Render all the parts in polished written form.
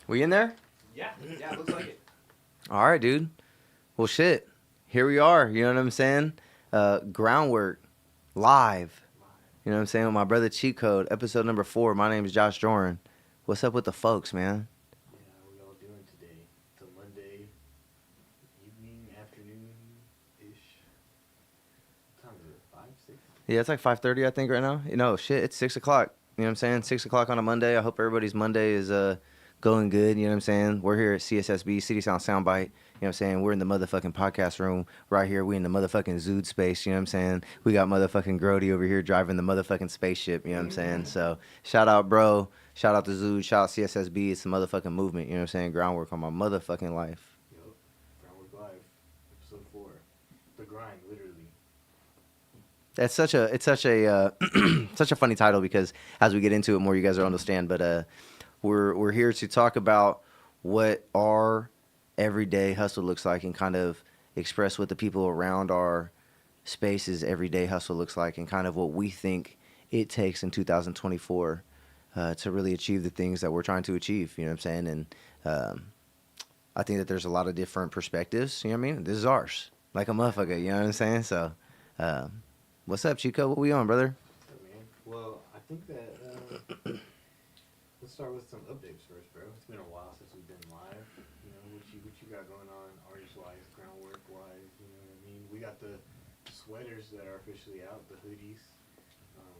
We in there? Yeah, looks like it. All right, dude. Well, shit. Here we are. You know what I'm saying? Groundwork live. You know what I'm saying? With my brother Cheat Code, episode number 4. My name is Josh Joran. What's up with the folks, man? Yeah, how we all doing today? It's a Monday evening, afternoon-ish. What time is it? 5, 6? Yeah, it's like 5:30, I think, right now. You know, shit, it's 6 o'clock. You know what I'm saying? 6 o'clock on a Monday. I hope everybody's Monday is going good. You know what I'm saying? We're here at CSSB, City Sound Soundbite. You know what I'm saying? We're in the motherfucking podcast room right here. We in the motherfucking Zood space. You know what I'm saying? We got motherfucking Grody over here driving the motherfucking spaceship. You know what I'm saying? So shout out, bro. Shout out to Zood. Shout out CSSB. It's the motherfucking movement. You know what I'm saying? Groundwork on my motherfucking life. Yup. Groundwork Live, episode 4. The grind, literally. It's such a such a funny title because as we get into it more, you guys will understand. But we're here to talk about what our everyday hustle looks like and kind of express what the people around our spaces everyday hustle looks like and kind of what we think it takes in 2024 to really achieve the things that we're trying to achieve. You know what I'm saying? And I think that there's a lot of different perspectives. You know what I mean? This is ours, like a motherfucker. You know what I'm saying? So. What's up, Chico? What we on, brother? What's up, man? Well, I think that let's start with some updates first, bro. It's been a while since we've been live. You know, what you got going on artist-wise, groundwork-wise, you know what I mean? We got the sweaters that are officially out, the hoodies.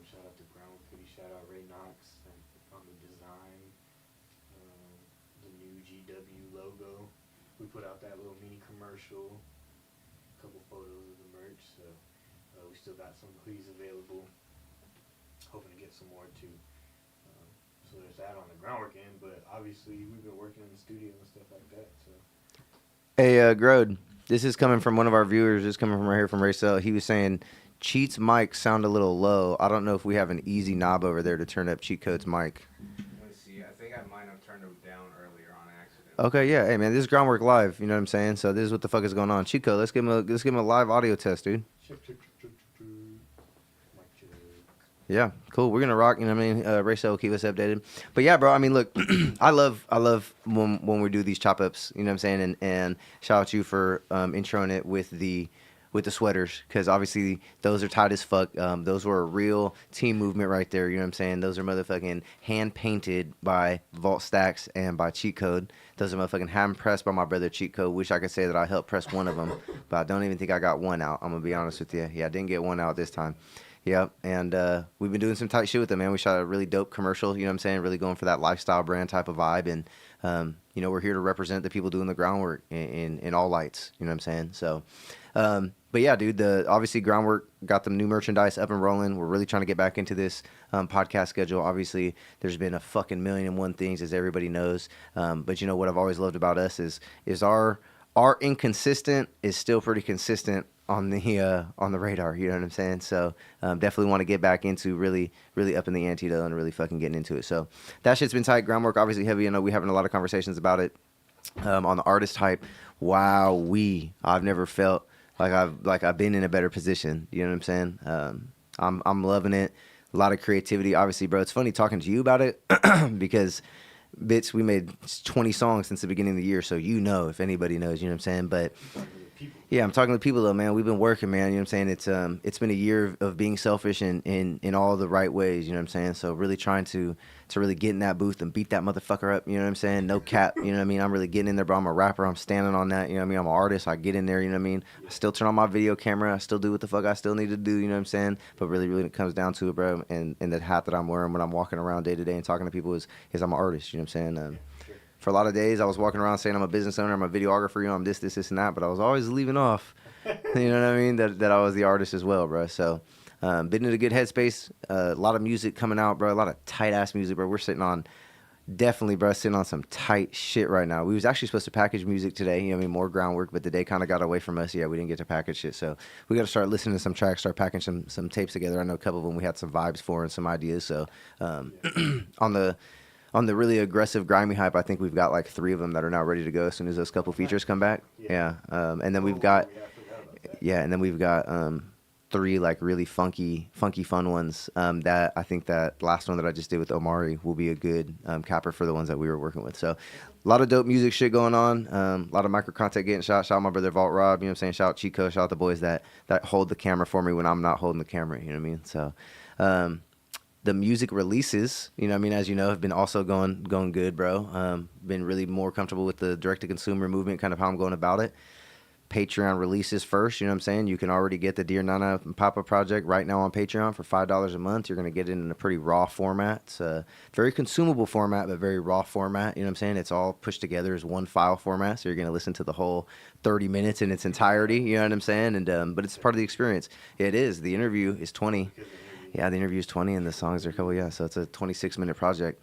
Shout out to Groundwork Hoodie, shout out Ray Knox on the design. The new GW logo. We put out that little mini commercial, a couple photos of the merch, so we still got some hoodies available. Hoping to get some more too. So there's that on the groundwork end, but obviously we've been working in the studio and stuff like that. So. Hey, Grode, this is coming from one of our viewers. This is coming from right here from Racel. He was saying Cheat's mic sound a little low. I don't know if we have an easy knob over there to turn up Cheat Code's mic. Let's see. I think I might have turned it down earlier on accident. Okay, yeah. Hey, man, this is Groundwork Live. You know what I'm saying? So this is what the fuck is going on. Cheat Code, let's give him a live audio test, dude. Yeah, cool. We're gonna rock. You know what I mean? Racel will keep us updated. But yeah, bro. I mean, look, I love when we do these chop ups. You know what I'm saying? And shout out to you for introing it with the sweaters because obviously those are tight as fuck. Those were a real team movement right there. You know what I'm saying? Those are motherfucking hand painted by Vault Stacks and by Cheat Code. Those are motherfucking hand pressed by my brother Cheat Code. Wish I could say that I helped press one of them, but I don't even think I got one out. I'm gonna be honest with you. Yeah, I didn't get one out this time. Yep, and we've been doing some tight shit with them, man. We shot a really dope commercial, you know what I'm saying? Really going for that lifestyle brand type of vibe, and, you know, we're here to represent the people doing the groundwork in all lights, you know what I'm saying? So, but yeah, dude, obviously Groundwork got the new merchandise up and rolling. We're really trying to get back into this podcast schedule. Obviously, there's been a fucking million and one things, as everybody knows, but you know what I've always loved about us is our inconsistent is still pretty consistent on the radar, you know what I'm saying? So definitely want to get back into really up in the ante though and really fucking getting into it. So that shit's been tight. Groundwork obviously heavy. I know we're having a lot of conversations about it on the artist hype. Wow, I've never felt like I've been in a better position. You know what I'm saying? I'm loving it. A lot of creativity, obviously, bro. It's funny talking to you about it because. Bits, we made 20 songs since the beginning of the year, so you know if anybody knows, you know what I'm saying? But yeah, I'm talking to people though, man. We've been working, man. You know what I'm saying? It's been a year of being selfish in all the right ways, you know what I'm saying? So really trying to really get in that booth and beat that motherfucker up, you know what I'm saying? No cap, you know what I mean? I'm really getting in there, bro. I'm a rapper. I'm standing on that, you know what I mean? I'm an artist. I get in there, you know what I mean? I still turn on my video camera. I still do what the fuck I still need to do, you know what I'm saying? But really when it comes down to it, bro, and the hat that I'm wearing when I'm walking around day to day and talking to people is I'm an artist, you know what I'm saying? For a lot of days, I was walking around saying I'm a business owner, I'm a videographer, you know, I'm this, and that, but I was always leaving off, you know what I mean, that I was the artist as well, bro. So, been in a good headspace, a lot of music coming out, bro, a lot of tight-ass music, bro. We're sitting on some tight shit right now. We was actually supposed to package music today, you know what I mean, more groundwork, but the day kind of got away from us. Yeah, we didn't get to package shit, so we got to start listening to some tracks, start packaging some tapes together. I know a couple of them we had some vibes for and some ideas, so on the really aggressive, grimy hype, I think we've got like 3 of them that are now ready to go as soon as those couple features come back. Yeah. And then we've got, 3 like really funky fun ones. That I think that last one that I just did with Omari will be a good capper for the ones that we were working with. So a lot of dope music shit going on. A lot of micro content getting shot. Shout out my brother Vault Rob. You know what I'm saying? Shout out Chico. Shout out the boys that hold the camera for me when I'm not holding the camera. You know what I mean? So. The music releases, you know what I mean, as you know, have been also going good, bro. Been really more comfortable with the direct-to-consumer movement, kind of how I'm going about it. Patreon releases first, you know what I'm saying? You can already get the Dear Nana and Papa project right now on Patreon for $5 a month. You're going to get it in a pretty raw format. It's a very consumable format, but very raw format, you know what I'm saying? It's all pushed together as one file format, so you're going to listen to the whole 30 minutes in its entirety, you know what I'm saying? And but it's part of the experience. It is. The interview is 20. Yeah, the interview is 20 and the songs are a couple, so it's a 26-minute project.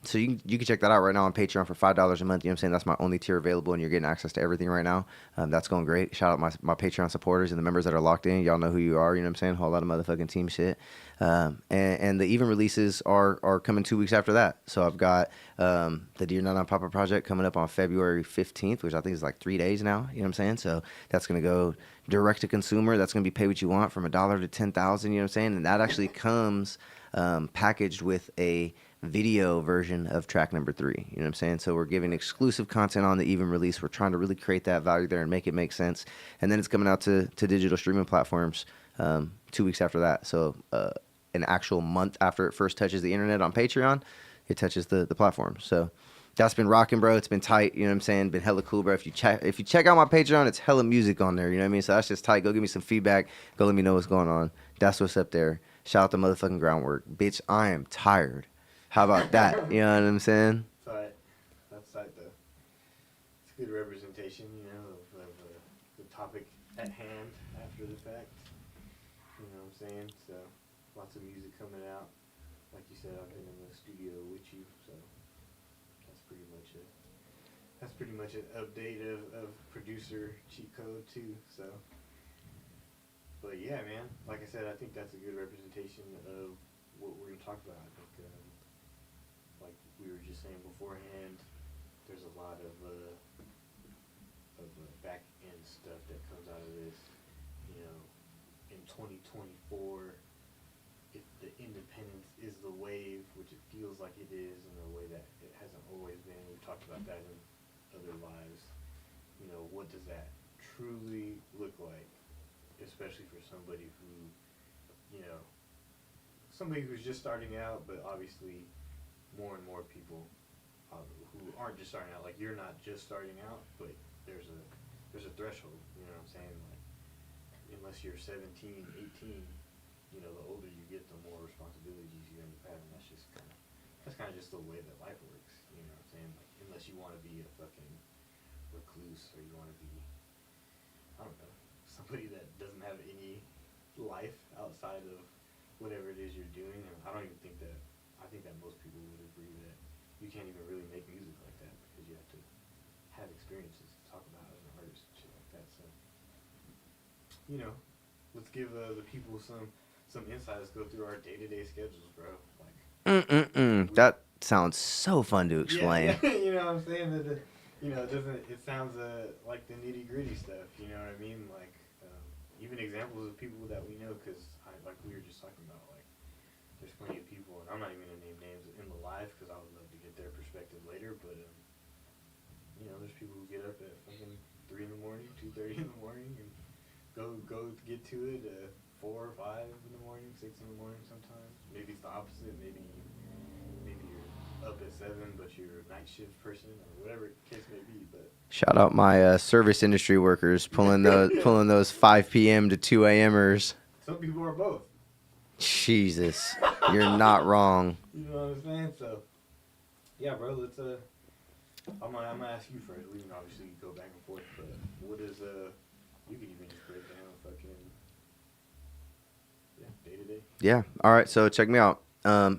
So you can check that out right now on Patreon for $5 a month. You know what I'm saying? That's my only tier available, and you're getting access to everything right now. That's going great. Shout out my Patreon supporters and the members that are locked in. Y'all know who you are, you know what I'm saying? Whole lot of motherfucking team shit. And the even releases are coming 2 weeks after that. So I've got the Dear Nana and Papa project coming up on February 15th, which I think is like 3 days now, you know what I'm saying? So that's going to go direct to consumer. That's going to be pay what you want from $1 to 10,000, you know what I'm saying? And that actually comes packaged with a video version of track number 3, you know what I'm saying? So we're giving exclusive content on the even release. We're trying to really create that value there and make it make sense. And then it's coming out to digital streaming platforms 2 weeks after that. So an actual month after it first touches the internet on Patreon, it touches the platform. So that's been rocking, bro. It's been tight, you know what I'm saying? Been hella cool, bro. If you check out my Patreon, it's hella music on there, you know what I mean? So that's just tight. Go give me some feedback. Go let me know what's going on. That's what's up there. Shout out to motherfucking Groundwork. Bitch, I am tired. How about that? You know what I'm saying? Tight. That's tight, though. It's good representation, you know, of the topic at hand after the fact. You know what I'm saying? So, lots of music coming out. Like you said, I've been in the studio with you, so that's pretty much an update of producer cheat code too. So, but yeah, man, like I said, I think that's a good representation of what we're gonna talk about. I think, like we were just saying beforehand, there's a lot of back end stuff that comes out of this. You know, in 2024, if the independence is the wave, which it feels like it is in a way that it hasn't always been. We've talked about that in other lives. You know, what does that truly look like, especially for somebody who, you know, somebody who's just starting out, but obviously more and more people who aren't just starting out. Like, you're not just starting out, but there's a threshold, you know what I'm saying? Like, unless you're 17, 18, you know, the older you get, the more responsibilities you end up having. That's kind of just the way that life works, you know what I'm saying? Like, unless you want to be a fucking recluse, or you want to be, I don't know, somebody that doesn't have any life outside of whatever it is you're doing. And I think that most people would agree that you can't even really make music like that, because you have to have experiences to talk about as an artist and shit like that. So, you know, let's give the people some insight. Let's go through our day-to-day schedules, bro. Like, That sounds so fun to explain. Yeah, you know what I'm saying? You know, it sounds like the nitty-gritty stuff, you know what I mean? Like, even examples of people that we know, because like we were just talking about, like, there's plenty of people, and I'm not even going to name names in the live, because I would love to get their perspective later, but, you know, there's people who get up at fucking 3 in the morning, 2:30 in the morning, and go get to it 4 or 5 in the morning, 6 in the morning sometimes. Maybe it's the opposite. Maybe you're up at 7, but you're a night shift person, or whatever the case may be. But Shout out my service industry workers pulling those 5 p.m. to 2 a.m.ers. some people are both. Jesus, you're not wrong. You know what I'm saying? So, yeah, bro, let's I'm gonna ask you first. We can obviously go back and forth, but what is you can even just break down fucking day to day. Yeah. All right. So check me out.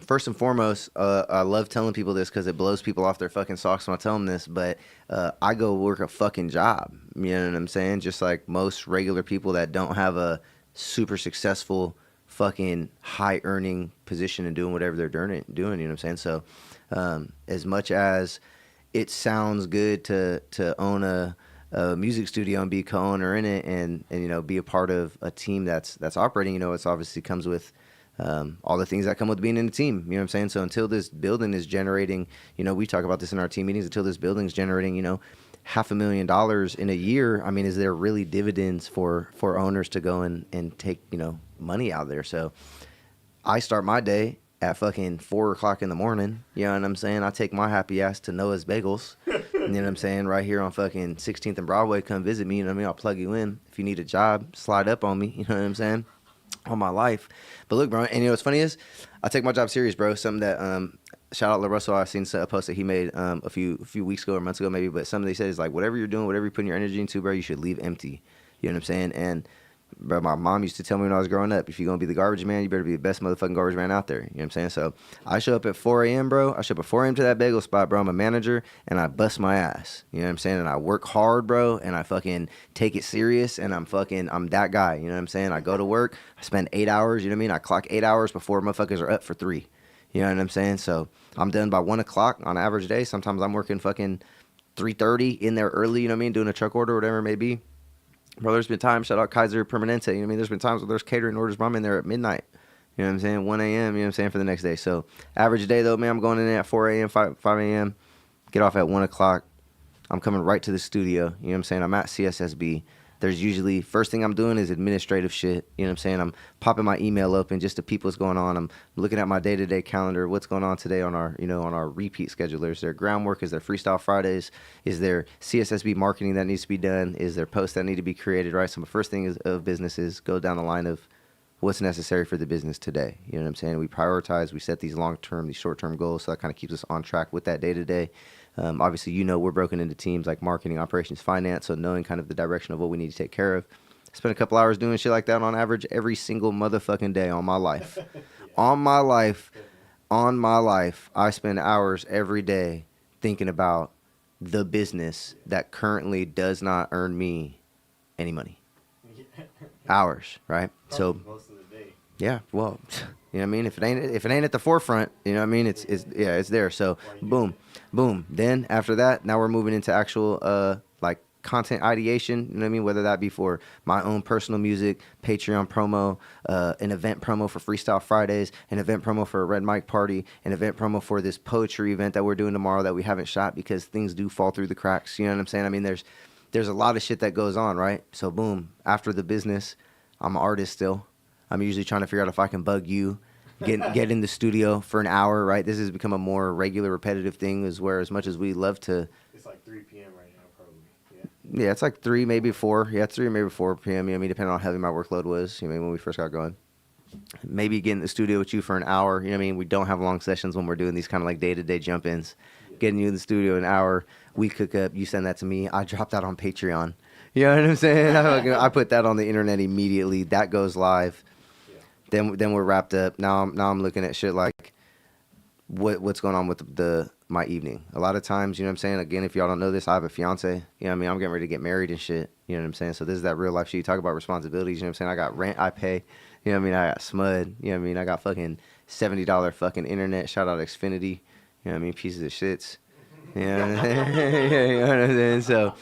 First and foremost, I love telling people this because it blows people off their fucking socks when I tell them this, but I go work a fucking job. You know what I'm saying? Just like most regular people that don't have a super successful fucking high earning position and doing whatever they're doing, you know what I'm saying? So as much as it sounds good to own a a music studio and be co-owner in it, and you know, be a part of a team that's operating. You know, it's obviously comes with all the things that come with being in a team. You know what I'm saying? So until this building is generating, you know, we talk about this in our team meetings. Until this building is generating, you know, $500,000 in a year. I mean, is there really dividends for owners to go and take, you know, money out there? So I start my day at fucking 4 o'clock in the morning. You know what I'm saying? I take my happy ass to Noah's Bagels. You know what I'm saying? Right here on fucking 16th and Broadway. Come visit me. You know what I mean? I'll plug you in. If you need a job, slide up on me. You know what I'm saying? All my life. But look, bro, and you know what's funny is I take my job serious, bro. Something that shout out LaRussell, I seen a post that he made a few weeks ago or months ago maybe, but something they said is like, whatever you're doing, whatever you're putting your energy into, bro, you should leave empty. You know what I'm saying? And bro, my mom used to tell me when I was growing up, if you're gonna be the garbage man, you better be the best motherfucking garbage man out there. You know what I'm saying? So I show up at 4 a.m., bro. I show up at 4 a.m. to that bagel spot, bro. I'm a manager and I bust my ass. You know what I'm saying? And I work hard, bro, and I fucking take it serious, and I'm that guy. You know what I'm saying? I go to work, I spend 8 hours, you know what I mean? I clock 8 hours before motherfuckers are up for 3. You know what I'm saying? So I'm done by 1 o'clock on average day. Sometimes I'm working fucking 3:30 in there early, you know what I mean? Doing a truck order, whatever it may be. Bro, there's been times, shout out Kaiser Permanente, you know what I mean? There's been times where there's catering orders, but I'm in there at midnight. You know what I'm saying? 1 a.m., you know what I'm saying, for the next day. So average day, though, man, I'm going in at 4 a.m., 5 a.m., get off at 1 o'clock. I'm coming right to the studio. You know what I'm saying? I'm at CSSB. There's usually, first thing I'm doing is administrative shit. You know what I'm saying? I'm popping my email open just to peep what's going on. I'm looking at my day-to-day calendar, what's going on today on our, you know, on our repeat schedulers. Is there groundwork? Is there Freestyle Fridays? Is there CSSB marketing that needs to be done? Is there posts that need to be created, right? So the first thing of business is go down the line of what's necessary for the business today. You know what I'm saying? We prioritize, we set these long-term, these short-term goals, so that kind of keeps us on track with that day-to-day. Obviously, you know, we're broken into teams like marketing, operations, finance, so knowing kind of the direction of what we need to take care of. Spend a couple hours doing shit like that on average every single motherfucking day on my life. Yeah. On my life, I spend hours every day thinking about the business that currently does not earn me any money. Hours, right? Probably so most of the day. Yeah, well, you know what I mean? If it ain't at the forefront, you know what I mean? It's there. So boom. Then after that, now we're moving into actual like content ideation, you know what I mean? Whether that be for my own personal music, Patreon promo, an event promo for Freestyle Fridays, an event promo for a Red Mic party, an event promo for this poetry event that we're doing tomorrow that we haven't shot because things do fall through the cracks, you know what I'm saying? I mean, there's a lot of shit that goes on, right? So boom, after the business, I'm an artist still. I'm usually trying to figure out if I can bug you, get in the studio for an hour, right? This has become a more regular, repetitive thing, is where as much as we love to... It's like 3 p.m. right now, probably. Yeah, it's like 3, maybe 4. Yeah, it's 3 or maybe 4 p.m. You know, I mean, depending on how heavy my workload was, you know, when we first got going. Maybe get in the studio with you for an hour. You know what I mean? We don't have long sessions when we're doing these kind of like day-to-day jump-ins. Yeah. Getting you in the studio an hour, we cook up, you send that to me. I drop that on Patreon. You know what I'm saying? I put that on the internet immediately. That goes live. Then we're wrapped up. Now I'm looking at shit like what's going on with my evening. A lot of times, you know what I'm saying? Again, if y'all don't know this, I have a fiance. You know what I mean? I'm getting ready to get married and shit. You know what I'm saying? So this is that real life shit. You talk about responsibilities. You know what I'm saying? I got rent I pay. You know what I mean? I got SMUD. You know what I mean? I got fucking $70 fucking internet. Shout out Xfinity. You know what I mean? Pieces of shits. You know what I'm saying? You know what I'm saying? So,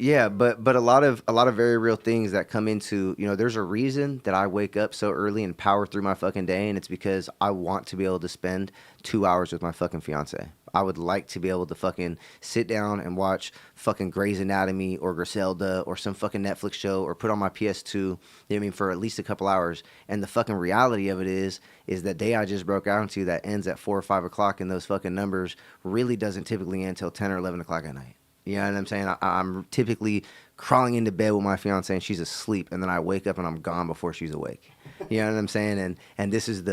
yeah, but a lot of very real things that come into, you know, there's a reason that I wake up so early and power through my fucking day, and it's because I want to be able to spend 2 hours with my fucking fiance. I would like to be able to fucking sit down and watch fucking Grey's Anatomy or Griselda or some fucking Netflix show or put on my PS2, you know what I mean, for at least a couple hours. And the fucking reality of it is that day I just broke out into that ends at 4 or 5 o'clock, and those fucking numbers really doesn't typically end until 10 or 11 o'clock at night. You know what I'm saying? I'm typically crawling into bed with my fiance and she's asleep, and then I wake up and I'm gone before she's awake. You know what I'm saying? And this is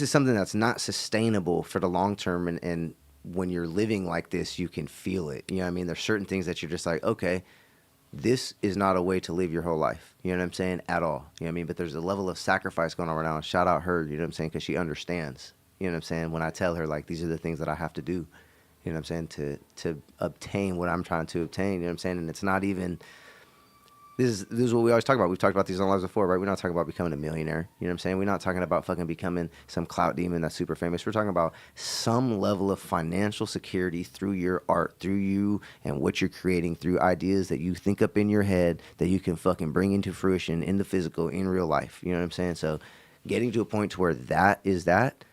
something that's not sustainable for the long term, and when you're living like this, you can feel it. You know what I mean? There's certain things that you're just like, okay, this is not a way to live your whole life. You know what I'm saying? At all. You know what I mean? But there's a level of sacrifice going on right now. Shout out her, you know what I'm saying? Because she understands. You know what I'm saying? When I tell her, like, these are the things that I have to do. You know what I'm saying, to obtain what I'm trying to obtain, you know what I'm saying? And it's not even, this is what we always talk about. We've talked about these on lives before, right? We're not talking about becoming a millionaire. You know what I'm saying? We're not talking about fucking becoming some clout demon that's super famous. We're talking about some level of financial security through your art, through you and what you're creating, through ideas that you think up in your head that you can fucking bring into fruition in the physical, in real life. You know what I'm saying? So getting to a point to where that is that,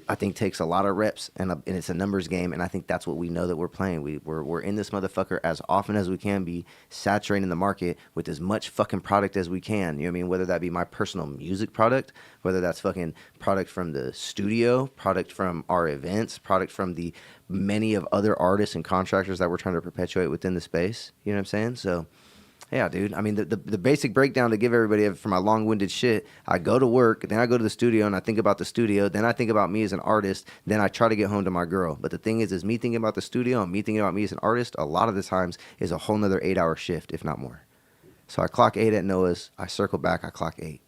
I think takes a lot of reps, and it's a numbers game, and I think that's what we know that we're playing. We're in this motherfucker as often as we can be, saturating the market with as much fucking product as we can. You know what I mean? Whether that be my personal music product, whether that's fucking product from the studio, product from our events, product from the many of other artists and contractors that we're trying to perpetuate within the space. You know what I'm saying? So yeah, dude. I mean, the basic breakdown to give everybody for my long-winded shit, I go to work, then I go to the studio and I think about the studio, then I think about me as an artist, then I try to get home to my girl. But the thing is me thinking about the studio and me thinking about me as an artist, a lot of the times is a whole nother 8-hour shift, if not more. So I clock 8 at Noah's, I circle back, I clock 8.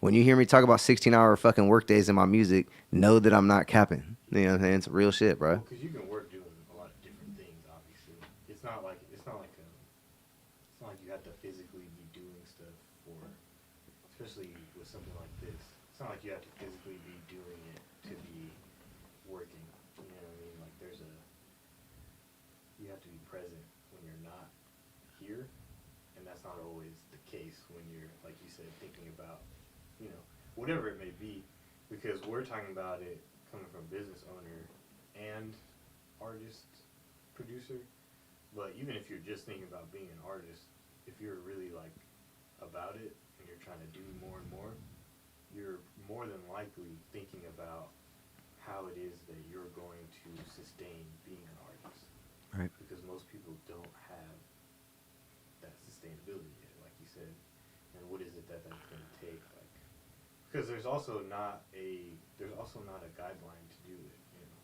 When you hear me talk about 16-hour fucking work days in my music, know that I'm not capping. You know what I'm saying? It's real shit, bro. Because you can work doing a lot of different things. Obviously, it's not like you have to physically be doing stuff for, especially with something like this. It's not like you have to physically be doing it to be working. You know what I mean? Like you have to be present when you're not here, and that's not always the case when you're, like you said, thinking about, whatever it may be, because we're talking about it coming from business owner and artist, producer. But even if you're just thinking about being an artist, if you're really like about it and you're trying to do more and more, you're more than likely thinking about how it is that you're going to sustain being an artist. Right. Because most people don't have that sustainability yet, like you said. And what is it that's going to take? Like, because there's also not a guideline to do it.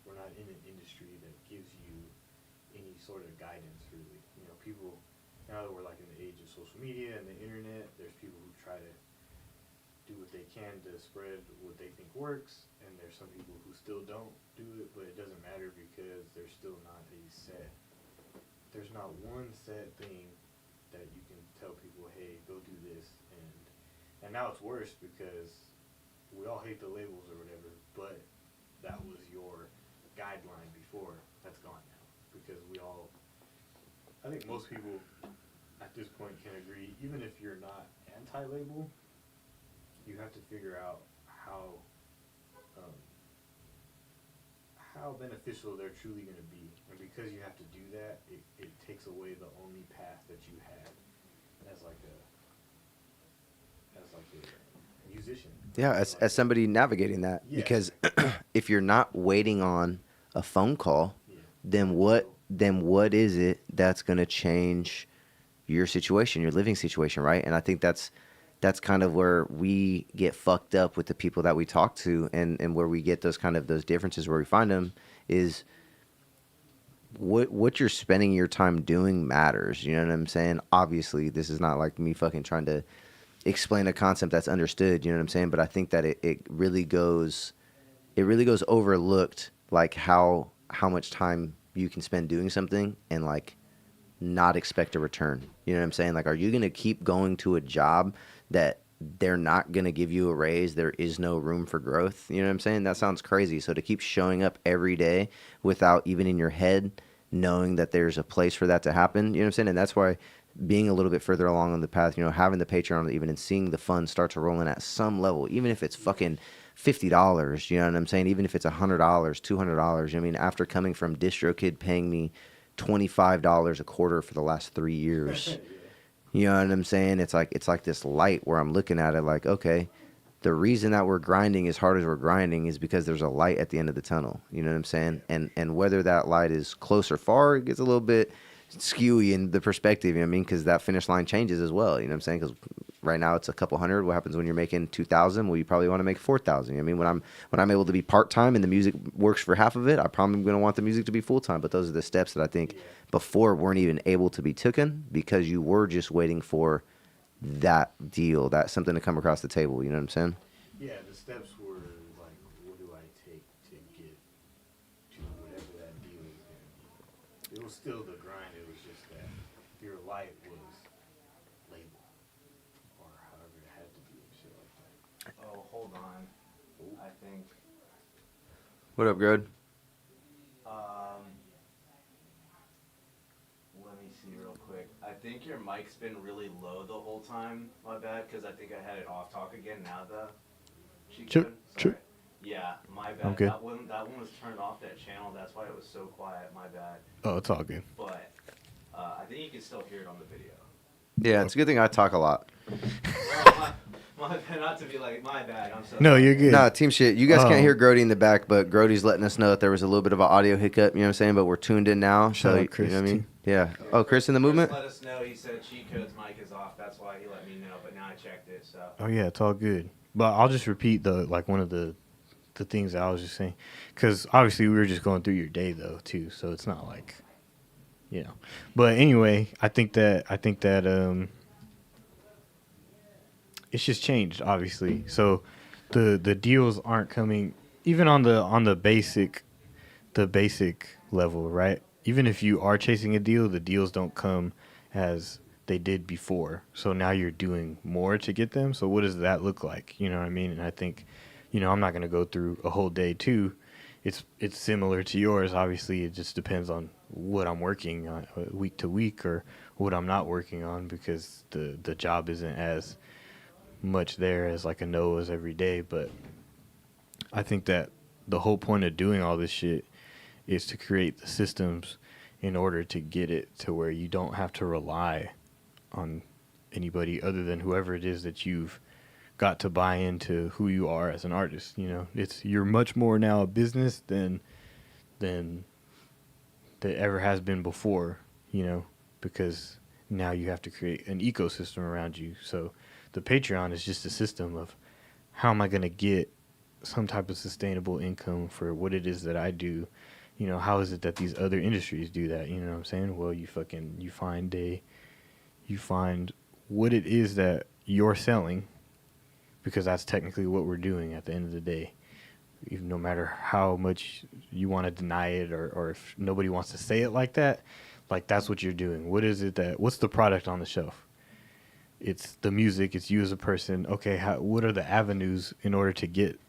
We're not in an industry that gives you any sort of guidance, really. People, now that we're like in the age of social media and the internet, there's people who try to do what they can to spread what they think works, and there's some people who still don't do it, but it doesn't matter because there's still not there's not one set thing that you can tell people, hey, go do this, and now it's worse because we all hate the labels or whatever, but that was your guideline before. That's gone now because I think most people at this point can agree, even if you're not anti-label, you have to figure out how beneficial they're truly going to be. And because you have to do that, it takes away the only path that you had as like a musician. Yeah, as somebody navigating that. Yeah. Because if you're not waiting on a phone call, Yeah. then what is it that's going to change your situation, your living situation, right? And I think that's kind of where we get fucked up with the people that we talk to, and where we get those differences, where we find them is what you're spending your time doing matters. You know what I'm saying? Obviously, this is not like me fucking trying to explain a concept that's understood. You know what I'm saying? But I think that it really goes overlooked, like how much time you can spend doing something and like not expect a return. You know what I'm saying? Like, are you going to keep going to a job that they're not going to give you a raise? There is no room for growth. You know what I'm saying? That sounds crazy. So to keep showing up every day without even in your head knowing that there's a place for that to happen, you know what I'm saying? And that's why being a little bit further along on the path, having the Patreon even, and seeing the funds start to roll in at some level, even if it's fucking $50, you know what I'm saying? Even if it's $100, $200, I mean, after coming from DistroKid paying me $25 a quarter for the last 3 years, you know what I'm saying? It's like this light where I'm looking at it like, okay, the reason that we're grinding as hard as we're grinding is because there's a light at the end of the tunnel. You know what I'm saying? And whether that light is close or far, it gets a little bit skewy in the perspective, you know what I mean? Because that finish line changes as well, you know what I'm saying? Because right now it's a couple hundred. What happens when you're making 2,000? Well, you probably want to make 4,000. I mean, when I'm able to be part-time and the music works for half of it, I probably going to want the music to be full-time. But those are the steps that I think before weren't even able to be taken because you were just waiting for that deal, that something to come across the table. You know what I'm saying? Yeah, the steps were like, what do I take to get to whatever that deal is going to be? It was still the grind. It was just that your light was labeled. Oh, hold on. I think. What up, Grod? Let me see real quick. I think your mic's been really low the whole time. My bad, because I think I had it off talk again. Now she Sure, good. sure. Sorry. Yeah, my bad. I'm good. That one was turned off that channel. That's why it was so quiet. My bad. Oh, it's all good. But I think you can still hear it on the video. Yeah, it's a good thing I talk a lot. Well, my bad. Not to be like my bad. I'm so. No, sorry. you're good. No, team shit. You guys can't Um, hear Grody in the back, but Grody's letting us know that there was a little bit of an audio hiccup, you know what I'm saying? But we're tuned in now. Shout So, out you Chris, know what I mean? too. Yeah. Oh, Chris in the movement? Chris let us know. He said cheat code's mic is off. That's why he let me know. But now I checked it. So. Oh yeah, it's all good. But I'll just repeat one of the things that I was just saying, because obviously we were just going through your day though too, so it's not like, you know. But anyway, I think that it's just changed obviously. So the deals aren't coming even on the basic level, right? Even if you are chasing a deal, the deals don't come as they did before. So now you're doing more to get them. So what does that look like? You know what I mean? And I think, I'm not going to go through a whole day too. It's similar to yours. Obviously, it just depends on what I'm working on week to week or what I'm not working on, because the job isn't as much there as like a Noah's every day. But I think that the whole point of doing all this shit is to create the systems in order to get it to where you don't have to rely on anybody other than whoever it is that you've got to buy into who you are as an artist. You're much more now a business than that ever has been before, because now you have to create an ecosystem around you. So the Patreon is just a system of how am I going to get some type of sustainable income for what it is that I do. How is it that these other industries do that? You know what I'm saying? Well, you find what it is that you're selling, because that's technically what we're doing at the end of the day. Even no matter how much you want to deny it, or if nobody wants to say it like that, like that's what you're doing. What's the product on the shelf? It's the music. It's you as a person. Okay, what are the avenues in order to get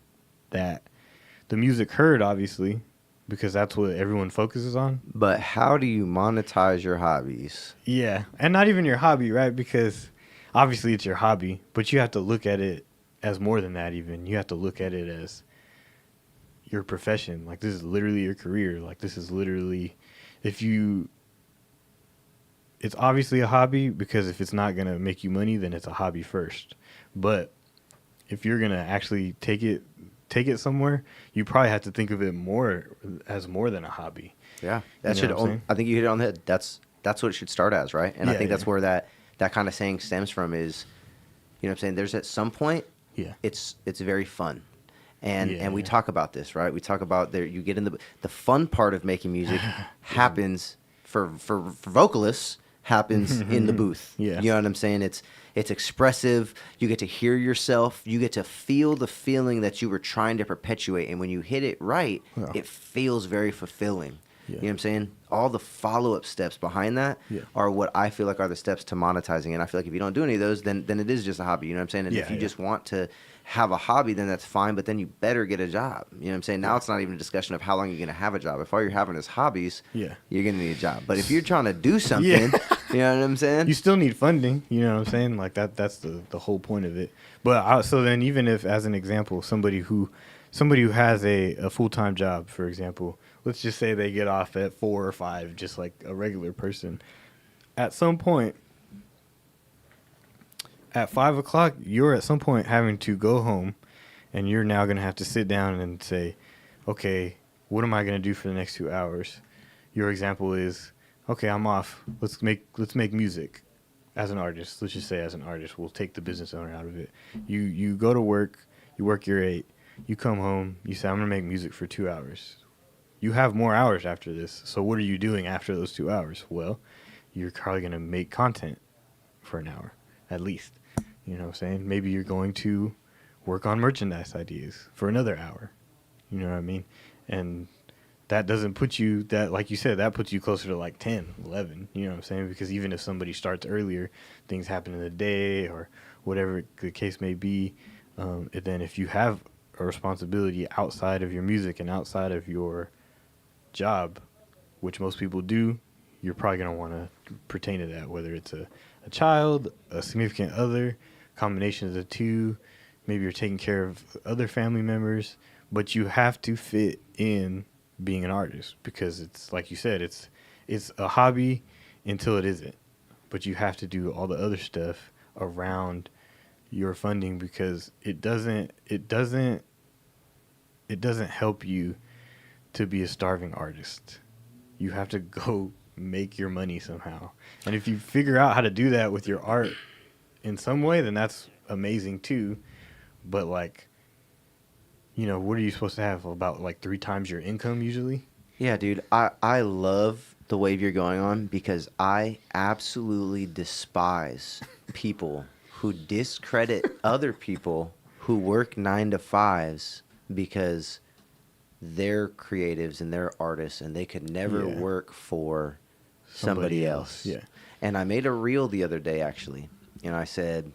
the music heard, obviously, because that's what everyone focuses on. But how do you monetize your hobbies? Yeah, and not even your hobby, right? Because obviously it's your hobby, but you have to look at it as more than that even. You have to look at it as your profession. Like, this is literally your career. Like, this is literally, it's obviously a hobby, because if it's not going to make you money, then it's a hobby first. But if you're going to actually take it somewhere, you probably have to think of it more than a hobby. Yeah. You know what I'm saying? I think you hit it on the head. That's what it should start as, right? And I Yeah, think that's yeah. where that kind of saying stems from is, you know what I'm saying? There's at some point, Yeah. it's very fun. And we Yeah. talk about this, right? We talk about you get in the fun part of making music happens for vocalists happens in the booth. Yeah. You know what I'm saying? It's expressive. You get to hear yourself. You get to feel the feeling that you were trying to perpetuate. And when you hit it right, Yeah. it feels very fulfilling. Yeah. You know what I'm saying? All the follow-up steps behind that Yeah. are what I feel like are the steps to monetizing. And I feel like if you don't do any of those, then it is just a hobby. You know what I'm saying? And if Yeah, you yeah. just want to have a hobby, then that's fine. But then you better get a job. You know what I'm saying? Now it's not even a discussion of how long you're going to have a job. If all you're having is hobbies, Yeah. you're going to need a job. But if you're trying to do something, you know what I'm saying? You still need funding, you know what I'm saying? Like that's the whole point of it. But so then, even if, as an example, somebody who has a full-time job, for example, let's just say they get off at 4 or 5, just like a regular person. At some point, at 5 o'clock, you're at some point having to go home, and you're now going to have to sit down and say, okay, what am I going to do for the next 2 hours? Your example is, okay, I'm off. Let's make music as an artist. Let's just say as an artist, we'll take the business owner out of it. You go to work, you work your 8, you come home, you say, I'm going to make music for 2 hours. You have more hours after this. So what are you doing after those 2 hours? Well, you're probably going to make content for an hour, at least. You know what I'm saying? Maybe you're going to work on merchandise ideas for another hour. You know what I mean? And that doesn't put you, that, like you said, that puts you closer to like 10, 11. You know what I'm saying? Because even if somebody starts earlier, things happen in the day or whatever the case may be. And then if you have a responsibility outside of your music and outside of your job, which most people do, you're probably going to want to pertain to that, whether it's a child, a significant other, combination of the two. Maybe you're taking care of other family members, but you have to fit in being an artist because it's like you said, it's a hobby until it isn't. But you have to do all the other stuff around your funding because it doesn't help you to be a starving artist. You have to go make your money somehow. And if you figure out how to do that with your art in some way, then that's amazing too. But like, you know, what are you supposed to have? About like 3 times your income usually? Yeah, dude. I love the wave you're going on because I absolutely despise people who discredit other people who work 9 to 5s because they're creatives and they're artists and they could never Yeah. work for somebody else. Yeah. And I made a reel the other day actually, and I said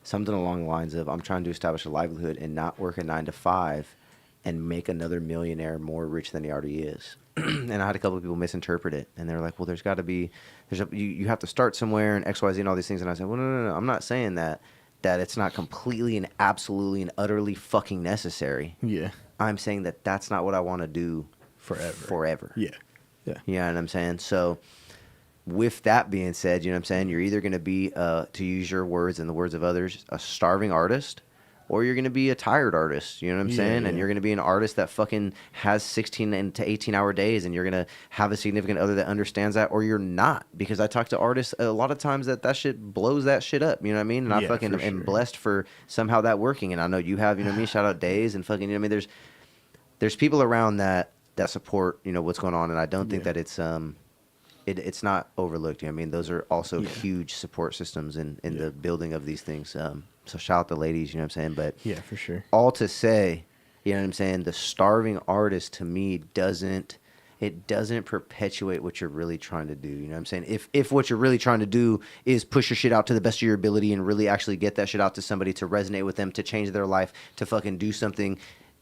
something along the lines of I'm trying to establish a livelihood and not work a 9 to 5 and make another millionaire more rich than he already is. And I had a couple of people misinterpret it, and they're like, "Well, there's got to be, you have to start somewhere and X, Y, Z, and all these things." And I said, "Well, no. I'm not saying that it's not completely and absolutely and utterly fucking necessary. Yeah. I'm saying that that's not what I want to do forever. Yeah. Yeah. You know what I'm saying? So, with that being said, you know what I'm saying? You're either going to be, to use your words and the words of others, a starving artist, or you're going to be a tired artist. You know what I'm Yeah, saying? yeah. And you're going to be an artist that fucking has 16 to 18 hour days, and you're going to have a significant other that understands that, or you're not. Because I talk to artists a lot of times that shit blows that shit up. You know what I mean? And I Yeah, fucking for am sure. blessed for somehow that working. And I know you have, you know what I mean? Shout out Days and fucking, you know what I mean? There's people around that support, you know, what's going on. And I don't think Yeah. that it's not overlooked. You know what I mean? Those are also Yeah. huge support systems in Yeah. the building of these things. So shout out the ladies, you know what I'm saying? But Yeah, for sure. all to say, you know what I'm saying? The starving artist to me doesn't perpetuate what you're really trying to do. You know what I'm saying? If what you're really trying to do is push your shit out to the best of your ability and really actually get that shit out to somebody to resonate with them, to change their life, to fucking do something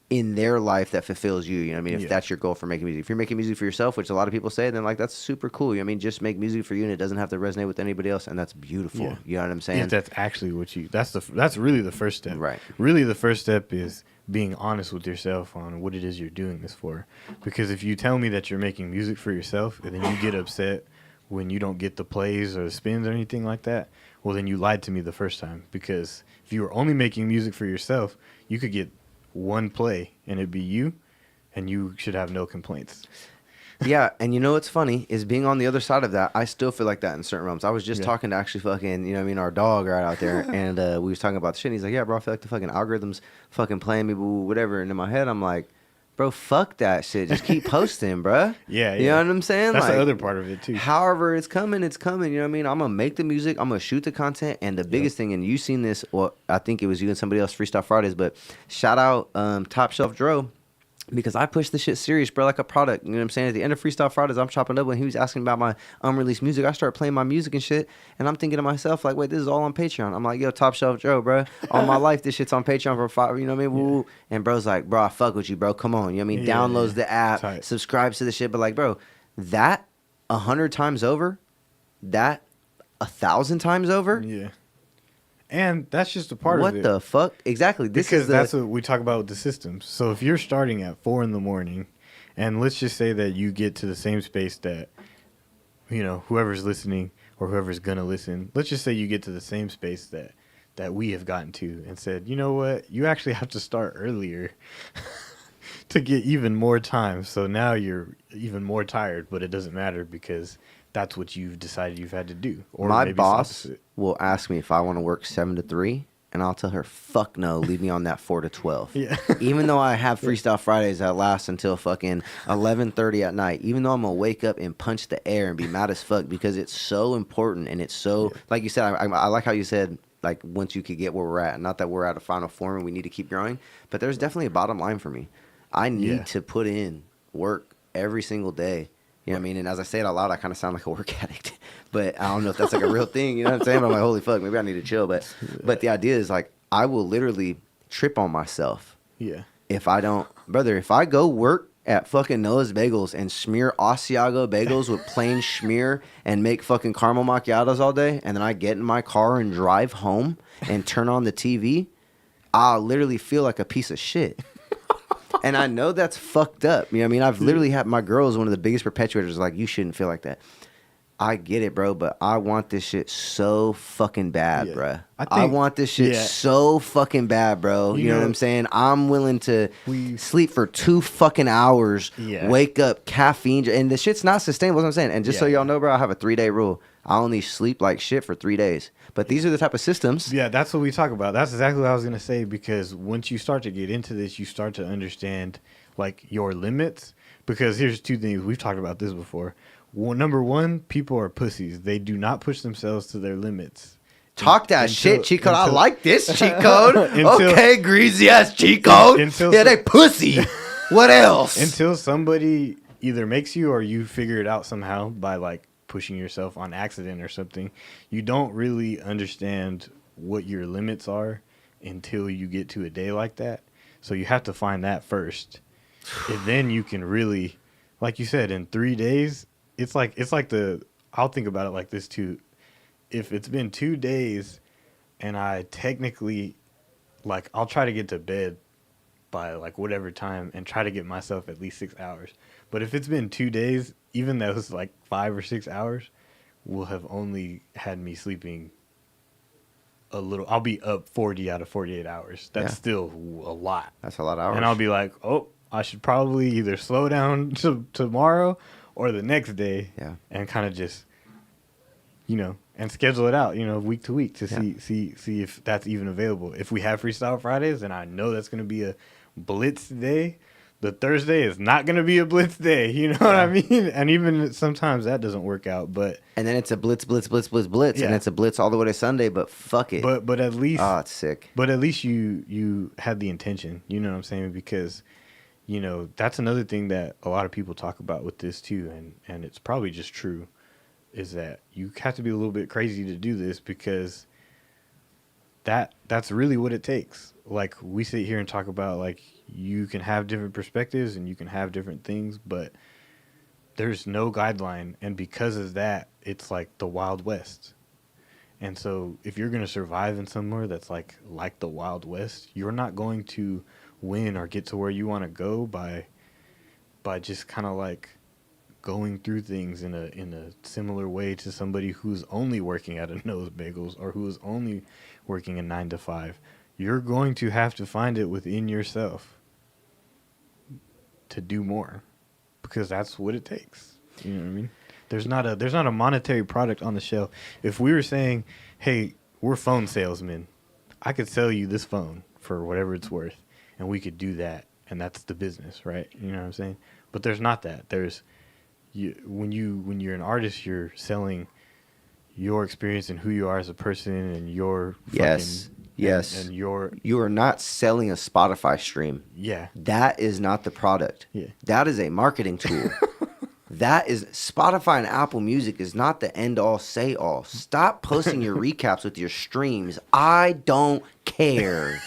in their life that fulfills you. You know what I mean? If Yeah. that's your goal for making music. If you're making music for yourself, which a lot of people say, then like that's super cool. You know what I mean? Just make music for you and it doesn't have to resonate with anybody else, and that's beautiful. Yeah. You know what I'm saying? If that's actually what that's really the first step. Right. Really the first step is being honest with yourself on what it is you're doing this for. Because if you tell me that you're making music for yourself and then you get upset when you don't get the plays or the spins or anything like that, well then you lied to me the first time. Because if you were only making music for yourself, you could get one play and it'd be you, and you should have no complaints. Yeah, and you know what's funny is being on the other side of that, I still feel like that in certain realms. I was just Yeah. talking to actually fucking, you know what I mean, our dog right out there, and we was talking about the shit, and he's like, yeah, bro, I feel like the fucking algorithm's fucking playing me, whatever, and in my head, I'm like, bro, fuck that shit. Just keep posting, bro. Yeah, You yeah. know what I'm saying? That's Like, the other part of it too. however it's coming, it's coming. You know what I mean? I'm going to make the music. I'm going to shoot the content. And the biggest thing, and you seen this, well, I think it was you and somebody else, Freestyle Fridays, but shout out Top Shelf Dro, because I push this shit serious, bro, like a product. You know what I'm saying? At the end of Freestyle Fridays, I'm chopping up when he was asking about my unreleased music. I start playing my music and shit, and I'm thinking to myself, like, wait, this is all on Patreon. I'm like, yo, Top Shelf Joe, bro. All my life, this shit's on Patreon for $5, you know what I mean? Woo. And bro's like, bro, I fuck with you, bro. Come on. You know what I mean? Yeah, Downloads yeah. the app, Tight. subscribes to the shit. But like, bro, that 100 times over, that 1,000 times over, Yeah. And that's just a part what of it. the fuck? Exactly. This Because is the, that's what we talk about with the systems. So if you're starting at 4 a.m, and let's just say that you get to the same space that, you know, whoever's listening or whoever's gonna listen, let's just say you get to the same space that we have gotten to and said, you know what, you actually have to start earlier to get even more time. So now you're even more tired, but it doesn't matter because that's what you've decided you've had to do. Or my maybe it's boss opposite. will ask me if I want to work 7 to 3, and I'll tell her, fuck no, leave me on that 4 to 12. Yeah. Even though I have Freestyle Fridays that last until fucking 11:30 at night, even though I'm going to wake up and punch the air and be mad as fuck because it's so important and it's so, like you said, I like how you said, like, once you could get where we're at, not that we're at a final form and we need to keep growing, but there's definitely a bottom line for me. I need Yeah. to put in work every single day. You know what I mean? And as I say it out loud, I kind of sound like a work addict. But I don't know if that's like a real thing. You know what I'm saying? But I'm like, holy fuck, maybe I need to chill. But the idea is like, I will literally trip on myself Yeah. if I don't, brother. If I go work at fucking Noah's Bagels and smear Asiago bagels with plain schmear and make fucking caramel macchiatos all day, and then I get in my car and drive home and turn on the TV, I'll literally feel like a piece of shit. And I know that's fucked up. You know what I mean? I've literally had my girl is one of the biggest perpetuators. Like, you shouldn't feel like that. I get it, bro, but I want this shit so fucking bad, Yeah. bro. I I think- want this shit yeah. so fucking bad, bro. You know what I'm saying? I'm willing to We- sleep for 2 fucking hours, Yeah. wake up, caffeine, and the shit's not sustainable. That's what I'm saying. And just so Yeah. y'all know, bro, I have a 3-day rule. I only sleep like shit for 3 days. But these are the type of systems. Yeah, that's what we talk about. That's exactly what I was gonna say, because once you start to get into this, you start to understand like your limits. Because here's 2 things we've talked about this before. Well, number 1, people are pussies. They do not push themselves to their limits. Talk that Until- shit, cheat code. I until- like this cheat code. Until- Okay, greasy ass cheat code. Until Yeah, some- they pussy. What else? Until somebody either makes you or you figure it out somehow by like pushing yourself on accident or something, you don't really understand what your limits are until you get to a day like that. So you have to find that first. And then you can really, like you said, in 3 days, it's like I'll think about it like this too. If it's been 2 days and I technically, like, I'll try to get to bed by like whatever time and try to get myself at least 6 hours. But if it's been 2 days, even those like 5 or 6 hours will have only had me sleeping a little. I'll be up 40 out of 48 hours. That's Yeah. still a lot. That's a lot of hours. And I'll be like, oh, I should probably either slow down to tomorrow or the next day. Yeah. And kind of just, and schedule it out, week to week to Yeah. see if that's even available. If we have Freestyle Fridays, then I know that's going to be a blitz day. The Thursday is not going to be a blitz day. You know what I mean? And even sometimes that doesn't work out. But And then it's a blitz, and Yeah. it's a blitz all the way to Sunday. But fuck it. but at least It's sick. But at least you had the intention, you know what I'm saying? Because, that's another thing that a lot of people talk about with this too, and it's probably just true, is that you have to be a little bit crazy to do this, because that's really what it takes. Like, we sit here and talk about, like, you can have different perspectives and you can have different things, but there's no guideline, and because of that, it's like the Wild West. And so if you're going to survive in somewhere that's like the Wild West, you're not going to win or get to where you want to go by just kind of like going through things in a similar way to somebody who's only working at a Noah's Bagels or who is only working a 9 to 5. You're going to have to find it within yourself to do more, because that's what it takes. You know what I mean? There's not a monetary product on the shelf. If we were saying, hey, we're phone salesmen, I could sell you this phone for whatever it's worth, and we could do that, and that's the business, right? You know what I'm saying? But there's not that. There's when you're an artist, you're selling your experience and who you are as a person, and your Yes. Yes. and your You are not selling a Spotify stream. yeah. That is not the product. Yeah. That is a marketing tool. That is Spotify and Apple Music is not the end all say all. Stop posting your recaps with your streams. I don't care.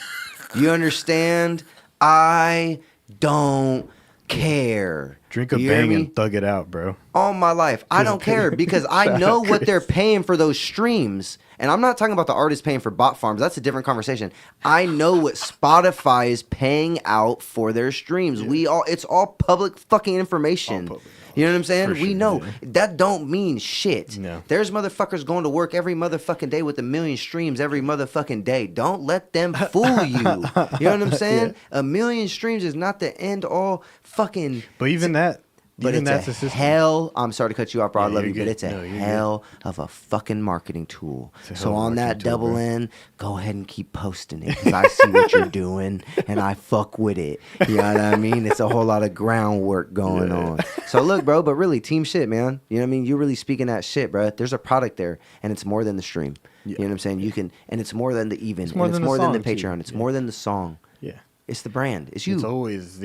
You understand? I don't care. Drink a You hear bang me? and thug it out, bro. All my life. I don't care because I know what Chris. they're paying for those streams. And I'm not talking about the artists paying for bot farms. That's a different conversation. I know what Spotify is paying out for their streams. It's all public fucking information. All public You know what I'm saying? For We sure, know. yeah. That don't mean shit. No. There's motherfuckers going to work every motherfucking day with 1 million streams every motherfucking day. Don't let them fool you. You know what I'm saying? 1 million streams is not the end all fucking. But even that, But even it's that's a a system. hell. I'm sorry to cut you off, bro. I Yeah, love you're you, but good. it's a No, you're hell of a fucking marketing tool. It's a hell So of a on that marketing tool, double bro. end, go ahead and keep posting it because I see what you're doing and I fuck with it. You know what I mean? It's a whole lot of groundwork going Yeah. on. So look, bro, but really, team shit, man. You know what I mean? You're really speaking that shit, bro. There's a product there, and it's more than the stream. Yeah. You know what I'm saying? You can, and it's more than the even, It's more and it's than the more than the song, too. Patreon. It's Yeah. more than the song. Yeah. It's the brand. It's you. It's always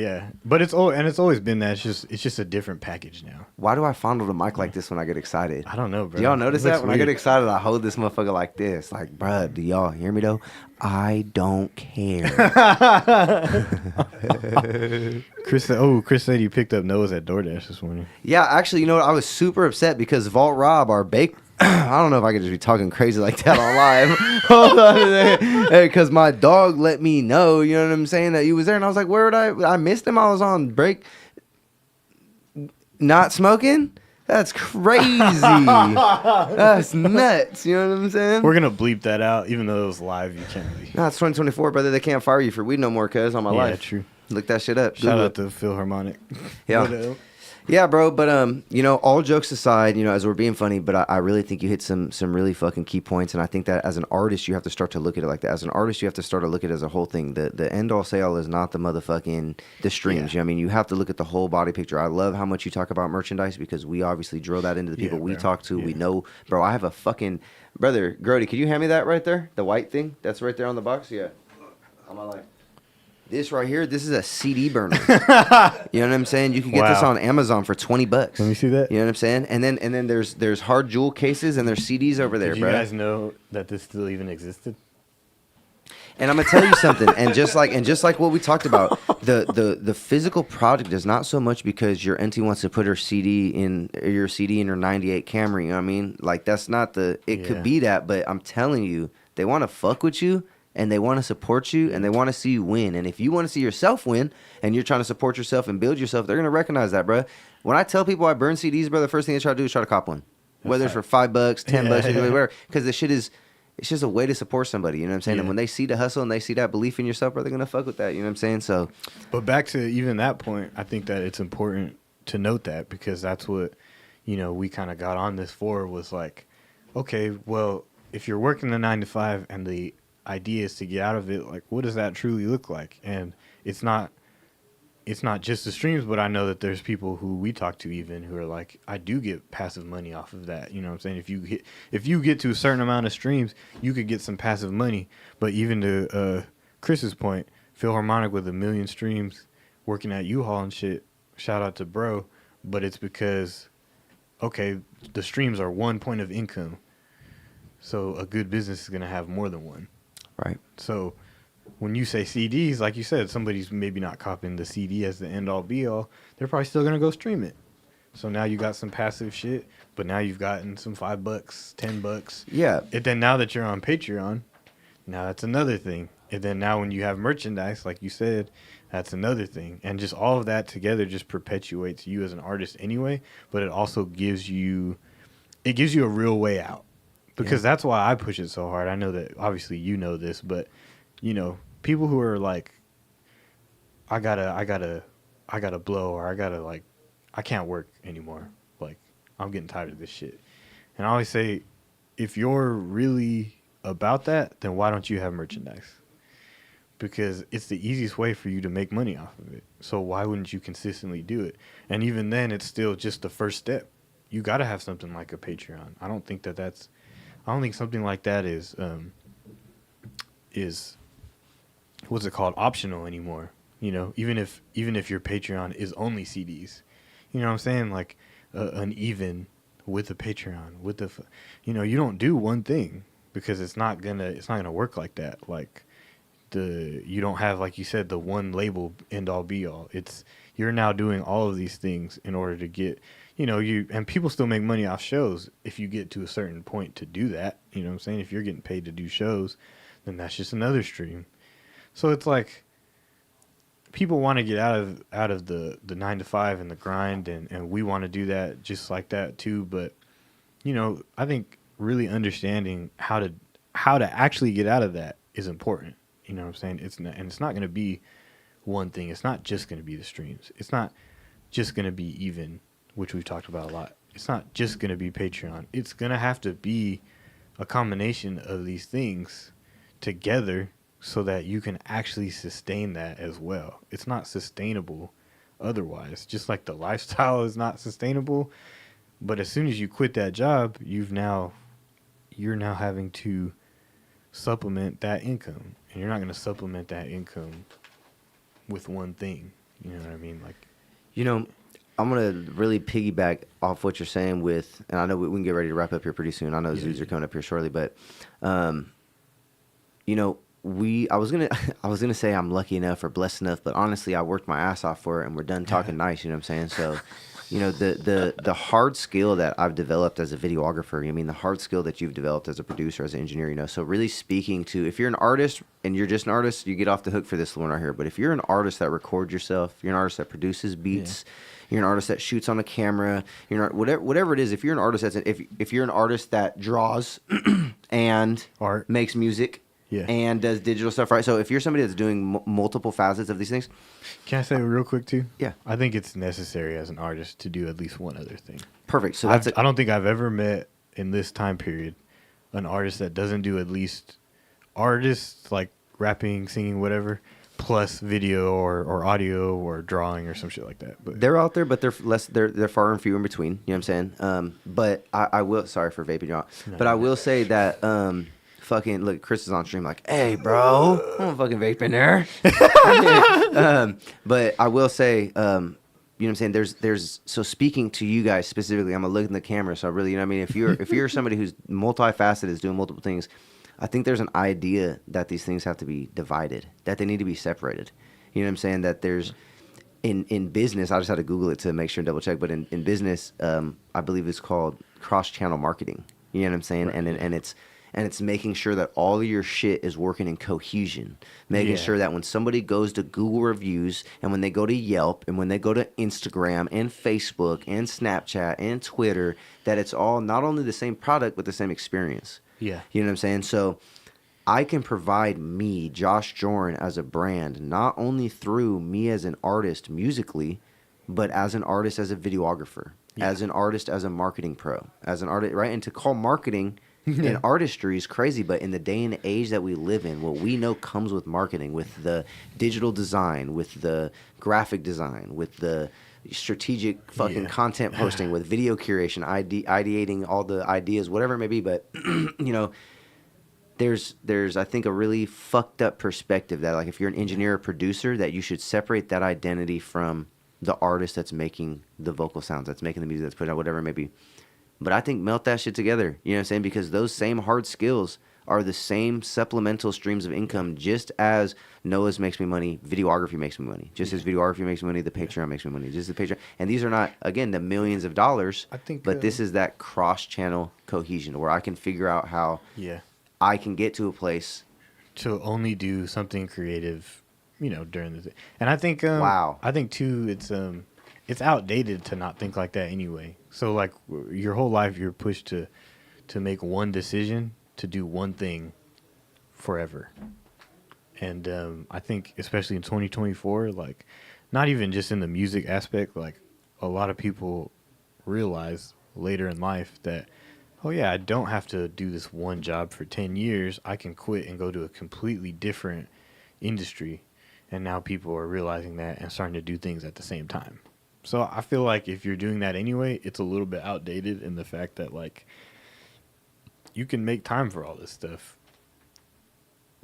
but it's always been that. It's just a different package now. Why do I fondle the mic like this when I get excited? I don't know, bro. Do y'all notice It looks that? When I get weird. excited, I hold this motherfucker like this. Like, bruh, do y'all hear me though? I don't care. Chris said he picked up Noah's at DoorDash this morning. Yeah, actually, you know what? I was super upset because Vault Rob, our bake. I don't know if I could just be talking crazy like that on live. Hold on a second. Because my dog let me know, you know what I'm saying, that you was there. And I was like, where would I missed him. I was on break. Not smoking? That's crazy. That's nuts. You know what I'm saying? We're gonna bleep that out, even though it was live. You can't be. No, it's 2024, brother. They can't fire you for weed no more, cuz, on my Yeah, life. true. Look that shit up. Shout Google out to Philharmonic. Yeah. What else? Yeah, bro. But you know, all jokes aside, you know, as we're being funny, but I really think you hit some really fucking key points, and I think that as an artist, you have to start to look at it like that. As an artist, you have to start to look at it as a whole thing. The end all say all is not the motherfucking the streams. Yeah. You know what I mean, you have to look at the whole body picture. I love how much you talk about merchandise because we obviously drill that into the people Yeah, we bro. talk to. We Yeah. know, bro. I have a fucking brother, Grody. Could you hand me that right there? The white thing that's right there on the box. Yeah, on my life. This right here, this is a CD burner. You know what I'm saying? You can get this Wow. on Amazon for $20. Let me see that. You know what I'm saying? And then there's hard jewel cases and there's CDs over there, Did you bro. guys know that this still even existed? And I'm gonna tell you something. And just like what we talked about, the physical product is not so much because your auntie wants to put her CD in her '98 Camry. You know what I mean? Like that's not the. It Yeah. could be that, but I'm telling you, they want to fuck with you. And they want to support you, and they want to see you win. And if you want to see yourself win, and you're trying to support yourself and build yourself, they're gonna recognize that, bro. When I tell people I burn CDs, bro, the first thing they try to do is try to cop one, whether it's for $5, $10, Yeah. whatever. Because the shit is, it's just a way to support somebody. You know what I'm saying? And Yeah. when they see the hustle and they see that belief in yourself, bro, they're gonna fuck with that. You know what I'm saying? So, But back to even that point, I think that it's important to note that because that's what, we kind of got on this for was like, okay, well, if you're working the 9 to 5 and the idea is to get out of it, like what does that truly look like? And it's not just the streams, but I know that there's people who we talk to even who are like, I do get passive money off of that. You know what I'm saying? If you get to a certain amount of streams, you could get some passive money. But even to Chris's point, Philharmonic with 1 million streams working at U-Haul and shit, shout out to bro, but it's because okay, the streams are one point of income. So a good business is going to have more than one. right. So when you say CDs, like you said, somebody's maybe not copying the CD as the end all be all. They're probably still going to go stream it. So now you got some passive shit, but now you've gotten some $5, $10. Yeah. And then now that you're on Patreon, now that's another thing. And then now when you have merchandise, like you said, that's another thing. And just all of that together just perpetuates you as an artist anyway, but it also gives you a real way out. Because that's why I push it so hard. I know that obviously you know this, but people who are like, I gotta blow, or I can't work anymore. Like, I'm getting tired of this shit. And I always say, if you're really about that, then why don't you have merchandise? Because it's the easiest way for you to make money off of it. So why wouldn't you consistently do it? And even then, it's still just the first step. You got to have something like a Patreon. I don't think something like that is what's it called, optional anymore. Even if your Patreon is only CDs, you know what I'm saying? Like an even with a Patreon with the, you don't do one thing because it's not gonna work like that. Like you don't have, like you said, the one label end all be all. You're now doing all of these things in order to get, and people still make money off shows if you get to a certain point to do that. You know what I'm saying? If you're getting paid to do shows, then that's just another stream. So it's like people want to get out of the 9 to 5 and the grind, and we want to do that just like that too. But I think really understanding how to actually get out of that is important. You know what I'm saying? It's not going to be one thing. It's not just going to be the streams. It's not just going to be even, which we've talked about a lot. It's not just going to be Patreon. It's going to have to be a combination of these things together so that you can actually sustain that as well. It's not sustainable otherwise. Just like the lifestyle is not sustainable, but as soon as you quit that job, you're now having to supplement that income, and you're not going to supplement that income with one thing. You know what I mean? Like, You know, I'm gonna really piggyback off what you're saying with, and I know we can get ready to wrap up here pretty soon. I know Yeah, zoos are yeah. coming up here shortly, but, you know, I was gonna say I'm lucky enough or blessed enough, but honestly, I worked my ass off for it, and we're done talking nice. You know what I'm saying? So, you know, the hard skill that I've developed as a videographer. I mean, the hard skill that you've developed as a producer, as an engineer. You know, so really speaking to, if you're an artist and you're just an artist, you get off the hook for this one right here. But if you're an artist that records yourself, you're an artist that produces beats. You're an artist that shoots on a camera. You're not, whatever it is. If you're an artist if you're an artist that draws and Art. makes music, Yeah. and does digital stuff, right? So if you're somebody that's doing multiple facets of these things, Can I say real quick too? Yeah. I think it's necessary as an artist to do at least one other thing. perfect. So that's I don't think I've ever met in this time period an artist that doesn't do at least artists like rapping, singing, whatever, plus video or audio or drawing or some shit like that. But they're out there, but they're less. They're far and few in between. You know what I'm saying? But I will. Sorry for vaping, y'all. But I will say that fucking look, Chris is on stream like, hey, bro, I don't fucking vape in there. But I will say, you know what I'm saying? There's so speaking to you guys specifically, I'm gonna look in the camera. So I really, you know what I mean? If you're somebody who's multifaceted, is doing multiple things, I think there's an idea that these things have to be divided, that they need to be separated. You know what I'm saying? That there's in business, I just had to Google it to make sure and double check. But in business, I believe it's called cross-channel marketing. You know what I'm saying? Right. And it's making sure that all of your shit is working in cohesion, making Yeah. sure that when somebody goes to Google reviews and when they go to Yelp and when they go to Instagram and Facebook and Snapchat and Twitter, that it's all not only the same product but the same experience. yeah. You know what I'm saying? So I can provide me, Josh Jorn, as a brand, not only through me as an artist musically, but as an artist, as a videographer, as an artist, as a marketing pro, as an artist, right? And to call marketing and artistry is crazy, but in the day and age that we live in, what we know comes with marketing, with the digital design, with the graphic design, with the strategic fucking Yeah. content posting, with video curation, ideating all the ideas, whatever it may be. But, you know, there's I think a really fucked up perspective that, like, if you're an engineer or producer, that you should separate that identity from the artist that's making the vocal sounds, that's making the music, that's putting out whatever it may be. But I think melt that shit together. You know what I'm saying? Because those same hard skills are the same supplemental streams of income, just as Noah's makes me money, videography makes me money. Just as videography makes me money, the Patreon makes me money. Just the Patreon. And these are not, again, the millions of dollars, I think, but this is that cross-channel cohesion where I can figure out how Yeah. I can get to a place. To only do something creative, you know, during the day. And I think Wow. I think too it's outdated to not think like that anyway. So like your whole life you're pushed to make one decision, to do one thing forever. And I think especially in 2024, like not even just in the music aspect, like a lot of people realize later in life that, oh yeah, I don't have to do this one job for 10 years. I can quit and go to a completely different industry. And now people are realizing that and starting to do things at the same time. So I feel like if you're doing that anyway, it's a little bit outdated in the fact that like you can make time for all this stuff.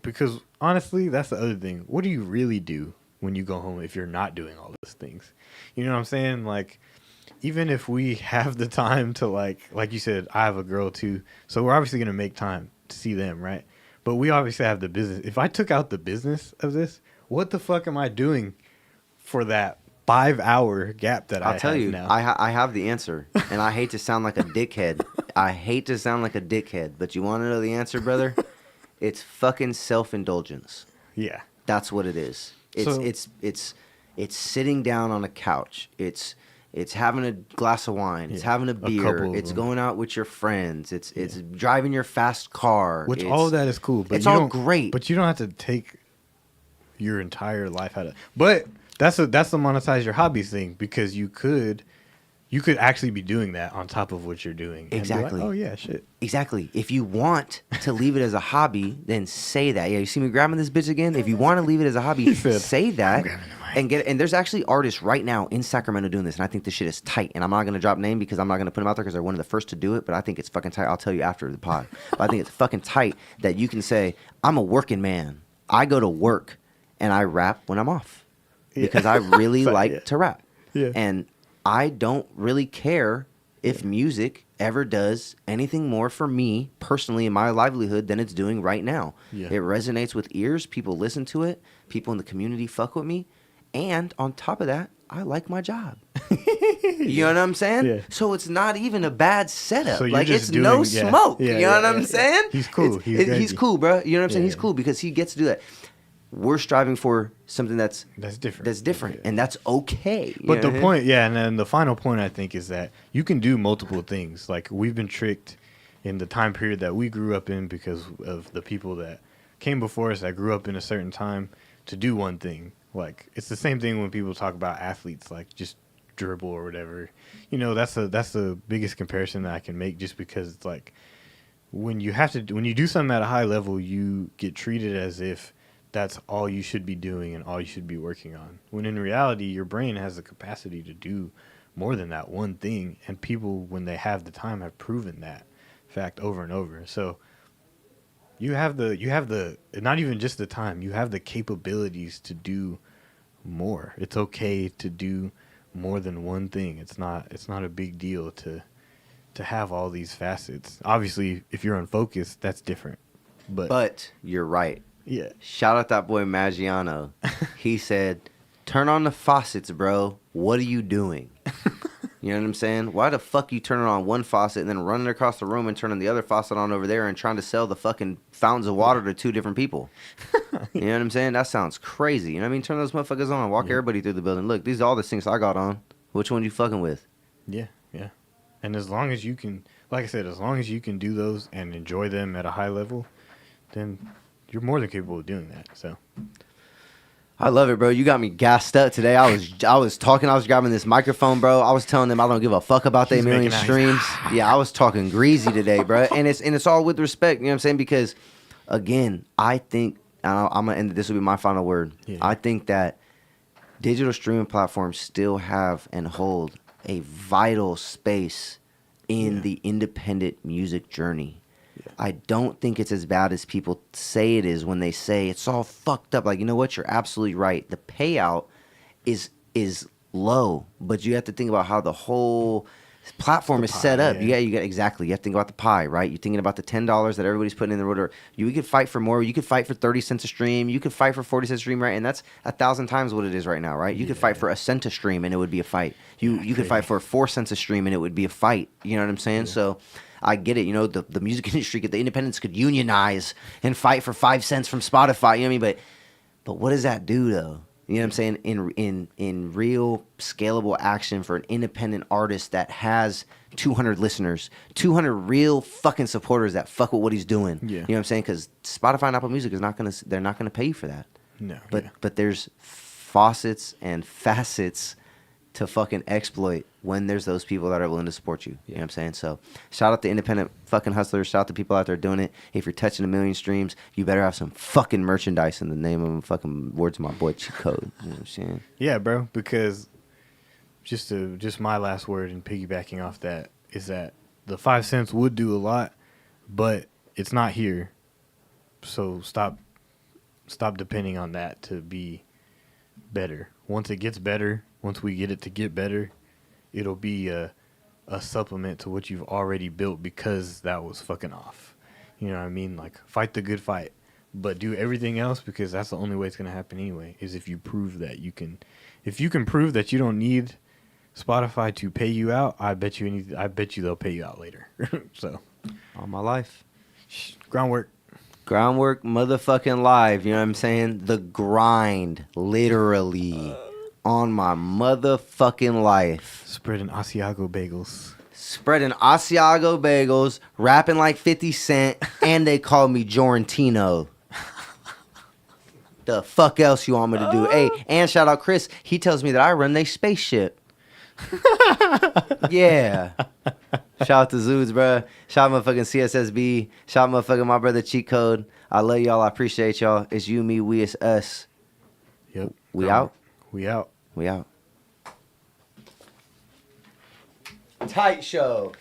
Because honestly, that's the other thing. What do you really do when you go home if you're not doing all those things? You know what I'm saying? Like, even if we have the time to like you said, I have a girl too. So we're obviously going to make time to see them, right? But we obviously have the business. If I took out the business of this, what the fuck am I doing for that 5-hour gap that I'll tell have you, now? I have the answer, and I hate to sound like a dickhead. But you want to know the answer, brother? It's fucking self-indulgence. Yeah. That's what it is. It's sitting down on a couch. It's having a glass of wine. It's Yeah, having a a beer. couple of It's them. going out with your friends. It's driving your fast car. Which It's- all of that is cool, but it's you all don't, great. But you don't have to take your entire life out of. But that's the monetize your hobbies thing, because you could actually be doing that on top of what you're doing. And be like, Exactly. oh yeah, shit. Exactly. If you want to leave it as a hobby, then say that. Yeah, you see me grabbing this bitch again? If you want to leave it as a hobby, said, say that. grabbing the mic. And get it. And there's actually artists right now in Sacramento doing this, and I think this shit is tight. And I'm not going to drop name because I'm not going to put them out there because they're one of the first to do it, but I think it's fucking tight. I'll tell you after the pod. But I think it's fucking tight that you can say, I'm a working man. I go to work and I rap when I'm off. because I really But, like yeah. to rap. Yeah. And I don't really care if music ever does anything more for me personally in my livelihood than it's doing right now. Yeah. It resonates with ears. People listen to it. People in the community fuck with me. And on top of that, I like my job. You know what I'm saying? Yeah. So it's not even a bad setup. So you're like just it's no doing- yeah. smoke. Yeah, you know yeah, what I'm yeah. saying? He's cool. It's- He's he's crazy. cool, bro. You know what I'm saying? Yeah, He's yeah. cool because he gets to do that. We're striving for something that's That's different. different, Yeah. and that's okay. you But know the what I mean? point, yeah, and then the final point I think is that you can do multiple things. Like we've been tricked in the time period that we grew up in because of the people that came before us that grew up in a certain time to do one thing. Like it's the same thing when people talk about athletes, like just dribble or whatever. You know, that's the biggest comparison that I can make, just because it's like when you do something at a high level, you get treated as if that's all you should be doing and all you should be working on. When in reality, your brain has the capacity to do more than that one thing. And people, when they have the time, have proven that fact over and over. So you have the, not even just the time, you have the capabilities to do more. It's okay to do more than one thing. It's not a big deal to have all these facets. Obviously, if you're unfocused, that's different. But you're right. yeah. Shout out that boy Maggiano. He said, "Turn on the faucets, bro. What are you doing?" You know what I'm saying? Why the fuck you turning on one faucet and then running across the room and turning the other faucet on over there and trying to sell the fucking fountains of water to two different people? You know what I'm saying? That sounds crazy. You know what I mean? Turn those motherfuckers on. Walk everybody through the building. Look, these are all the sinks I got on. Which one you fucking with? Yeah. And as long as you can, like I said, as long as you can do those and enjoy them at a high level, then you're more than capable of doing that. So I love it, bro. You got me gassed up today. I was talking. I was grabbing this microphone, bro. I was telling them I don't give a fuck about their He's million making eyes. streams. Yeah, I was talking greasy today, bro. And it's all with respect. You know what I'm saying? Because again, I think I'm gonna end. This will be my final word. Yeah. I think that digital streaming platforms still have and hold a vital space in Yeah. the independent music journey. I don't think it's as bad as people say it is when they say it's all fucked up. Like, you know what? You're absolutely right. The payout is low, but you have to think about how the whole platform The is pie, set up. yeah. You got exactly. You have to think about the pie, right? You're thinking about the $10 that everybody's putting in the order. You could fight for more. You could fight for 30 cents a stream. You could fight for 40 cents a stream, right? And that's 1,000 times what it is right now, right? You could fight for a cent a stream and it would be a fight. You could crazy. fight for 4 cents a stream and it would be a fight. You know what I'm saying? So I get it. You know, the music industry, the independents could unionize and fight for 5 cents from Spotify. You know what I mean? But what does that do though? You know what I'm saying? In real scalable action for an independent artist that has 200 listeners, 200 real fucking supporters that fuck with what he's doing. Yeah. You know what I'm saying? Because Spotify and Apple Music they're not gonna pay you for that. no. But there's faucets and facets to fucking exploit when there's those people that are willing to support you. You know what I'm saying? So shout out to independent fucking hustlers. Shout out to people out there doing it. If you're touching 1 million streams, you better have some fucking merchandise in the name of fucking words of my boy cheat code. You know what I'm saying? Yeah, bro, because just my last word and piggybacking off that is that the 5 cents would do a lot, but it's not here. So stop depending on that to be better. Once it gets better, once we get it to get better, it'll be a supplement to what you've already built because that was fucking off. You know what I mean? Like, fight the good fight, but do everything else because that's the only way it's going to happen anyway, is if you prove that you can. If you can prove that you don't need Spotify to pay you out, I bet you they'll pay you out later. So, All my life. groundwork. Groundwork motherfucking live. You know what I'm saying? The grind. Literally. On my motherfucking life. Spreading Asiago bagels. Spreading Asiago bagels, rapping like 50 Cent, and they call me Jorantino. The fuck else you want me to do? Hey, and shout out Chris. He tells me that I run their spaceship. Yeah. Shout out to Zoods, bro. Shout out motherfucking CSSB. Shout out motherfucking my brother Cheat Code. I love y'all. I appreciate y'all. It's you, me, we, it's us. Yep. We out? We out. We out. Tight show.